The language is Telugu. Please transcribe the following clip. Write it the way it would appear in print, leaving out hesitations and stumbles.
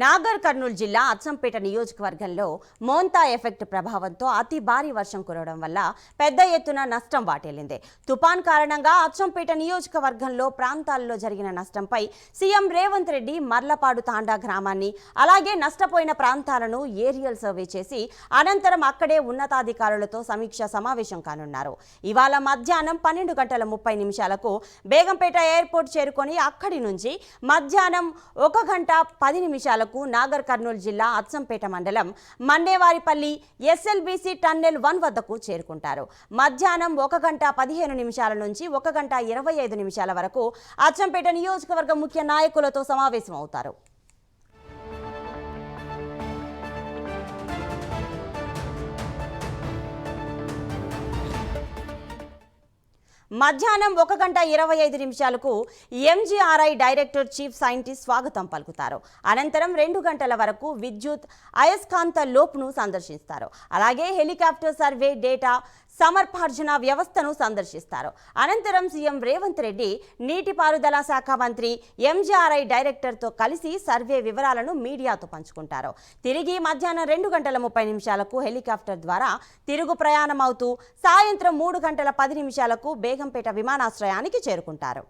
నాగర్ కర్నూలు జిల్లా అచ్చంపేట నియోజకవర్గంలో మోంతా ఎఫెక్ట్ ప్రభావంతో అతి భారీ వర్షం కురవడం వల్ల పెద్ద ఎత్తున నష్టం వాటిల్లింది. తుపాన్ కారణంగా అచ్చంపేట నియోజకవర్గంలో ప్రాంతాల్లో జరిగిన నష్టంపై సీఎం రేవంత్ రెడ్డి మర్లపాడు తాండా గ్రామాన్ని అలాగే నష్టపోయిన ప్రాంతాలను ఏరియల్ సర్వే చేసి అనంతరం అక్కడే ఉన్నతాధికారులతో సమీక్ష సమావేశం కానున్నారు. ఇవాళ మధ్యాహ్నం 12:30 బేగంపేట ఎయిర్పోర్ట్ చేరుకొని అక్కడి నుంచి మధ్యాహ్నం 1:10 నాగర్ కర్నూలు జిల్లా అచ్చంపేట మండలం మండేవారిపల్లి ఎస్ఎల్బీసీ టన్నెల్ 1 వద్దకు చేరుకుంటారు. మధ్యాహ్నం 1:15 నుంచి 1:25 వరకు అచ్చంపేట నియోజకవర్గ ముఖ్య నాయకులతో సమావేశం అవుతారు. మధ్యాహ్నం 1:25 ఎంజీఆర్ఐ డైరెక్టర్ చీఫ్ సైంటిస్ట్ స్వాగతం పలుకుతారు. అనంతరం 2 గంటల వరకు విద్యుత్ అయస్కాంత లోప్ను సందర్శిస్తారు. అలాగే హెలికాప్టర్ సర్వే డేటా సమర్పణ వ్యవస్థను సందర్శిస్తారు. అనంతరం సీఎం రేవంత్ రెడ్డి నీటిపారుదల శాఖ మంత్రి ఎంజీఆర్ఐ డైరెక్టర్తో కలిసి సర్వే వివరాలను మీడియాతో పంచుకుంటారు. తిరిగి మధ్యాహ్నం 2:30 హెలికాప్టర్ ద్వారా తిరుగు ప్రయాణం అవుతూ సాయంత్రం 3:10 బేగంపేట విమానాశ్రయానికి చేరుకుంటారు.